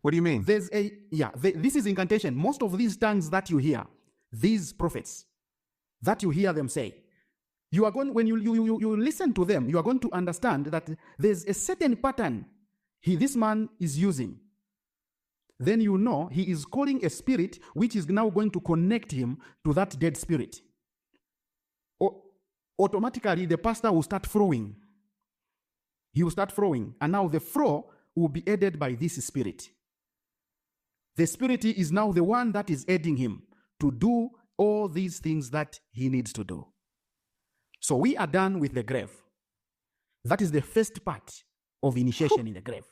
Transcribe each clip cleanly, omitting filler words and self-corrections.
What do you mean? This is incantation. Most of these tongues that you hear, these prophets, that you hear them say, you are going, when you listen to them, you are going to understand that there's a certain pattern this man is using. Then you know he is calling a spirit which is now going to connect him to that dead spirit. Automatically, the pastor will start throwing. He will start throwing, and now the throw will be aided by this spirit. The spirit is now the one that is aiding him to do all these things that he needs to do. So we are done with the grave. That is the first part of initiation in the grave.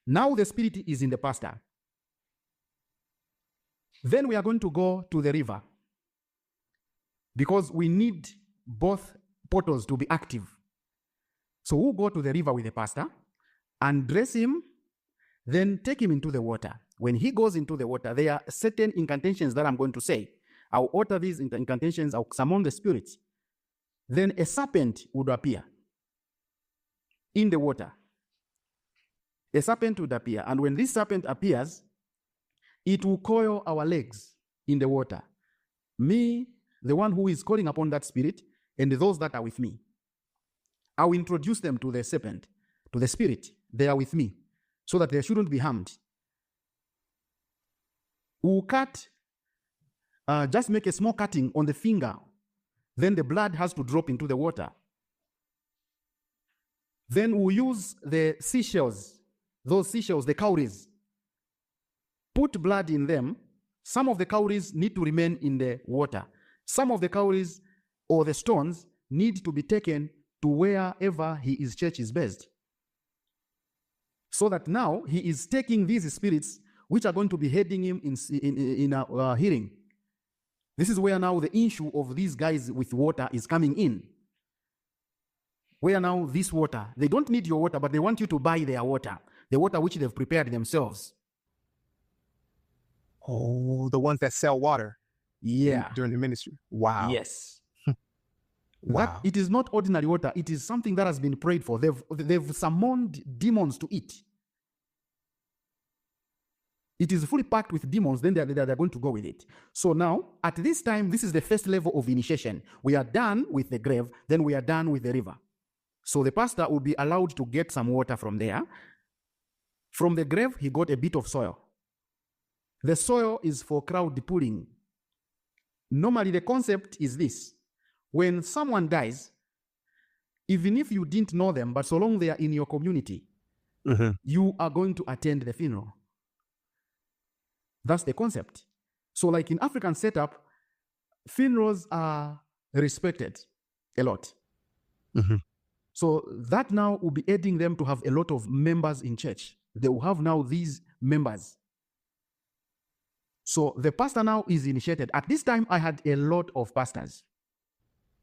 Now the spirit is in the pastor. Then we are going to go to the river, because we need both portals to be active. So we'll go to the river with the pastor, undress him, then take him into the water. When he goes into the water, there are certain incantations that I'm going to say. I'll utter these incantations, I'll summon the spirits. Then a serpent would appear in the water. A serpent would appear, and when this serpent appears, it will coil our legs in the water. Me, the one who is calling upon that spirit, and those that are with me. I will introduce them to the serpent, to the spirit. They are with me, so that they shouldn't be harmed. We'll cut, just make a small cutting on the finger. Then the blood has to drop into the water. Then we'll use the seashells, those seashells, the cowries. Put blood in them. Some of the cowries need to remain in the water. Some of the cowries or the stones need to be taken to wherever his church is based. So that now he is taking these spirits which are going to be heading him in a hearing. This is where now the issue of these guys with water is coming in. Where now this water, they don't need your water, but they want you to buy their water, the water which they've prepared themselves. Oh, the ones that sell water. Yeah. During the ministry. Wow. Yes. Wow. It is not ordinary water. It is something that has been prayed for. They've summoned demons to it. It is fully packed with demons. Then they're going to go with it. So now, at this time, this is the first level of initiation. We are done with the grave. Then we are done with the river. So the pastor will be allowed to get some water from there. From the grave, he got a bit of soil. The soil is for crowd pulling. Normally, the concept is this. When someone dies, even if you didn't know them, but so long they are in your community, you are going to attend the funeral. That's the concept. So like in African setup, funerals are respected a lot. So that now will be aiding them to have a lot of members in church. They will have now these members. So the pastor now is initiated. At this time, I had a lot of pastors.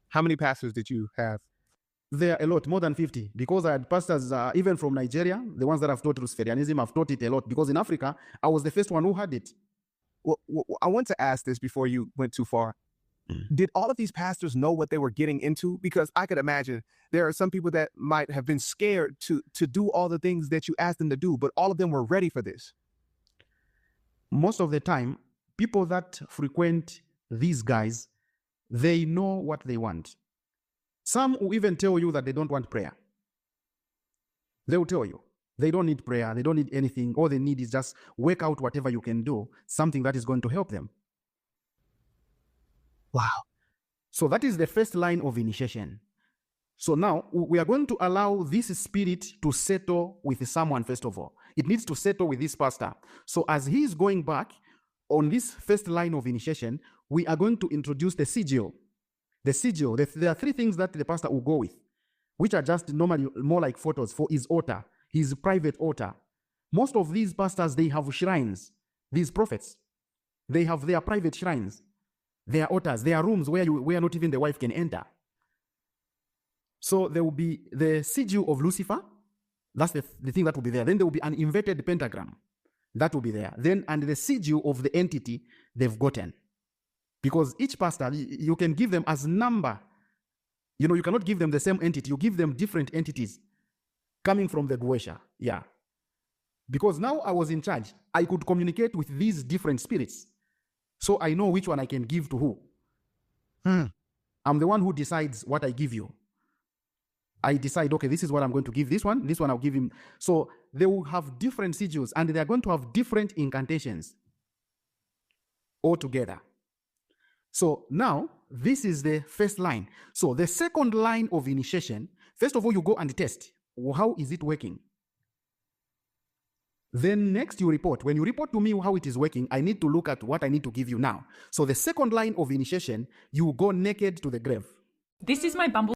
How many pastors did you have? There are a lot, more than 50, because I had pastors even from Nigeria, the ones that have taught Luciferianism, I've taught it a lot, because in Africa, I was the first one who had it. Well, I want to ask this before you went too far. Did all of these pastors know what they were getting into? Because I could imagine there are some people that might have been scared to do all the things that you asked them to do, but all of them were ready for this. Most of the time, people that frequent these guys, they know what they want. Some will even tell you that they don't want prayer. They will tell you they don't need prayer, they don't need anything. All they need is just work out whatever you can do, something that is going to help them. Wow. So that is the first line of initiation. So now we are going to allow this spirit to settle with someone first of all. It needs to settle with this pastor. So as he is going back on this first line of initiation, we are going to introduce the sigil. The sigil, there are three things that the pastor will go with, which are just normally more like photos for his altar, his private altar. Most of these pastors, they have shrines. These prophets, they have their private shrines, their altars, their rooms where not even the wife can enter. So there will be the sigil of Lucifer. That's the thing that will be there. Then there will be an inverted pentagram. That will be there. Then, and the sigil of the entity they've gotten. Because each pastor, you can give them as number. You know, you cannot give them the same entity. You give them different entities coming from the Guesha. Yeah. Because now I was in charge. I could communicate with these different spirits. So I know which one I can give to who. I'm the one who decides what I give you. I decide, okay, this is what I'm going to give this one I'll give him. So they will have different sigils and they're going to have different incantations altogether. So now, this is the first line. So the second line of initiation, first of all, you go and test. How is it working? Then next you report. When you report to me how it is working, I need to look at what I need to give you now. So the second line of initiation, you go naked to the grave. This is my Bumble.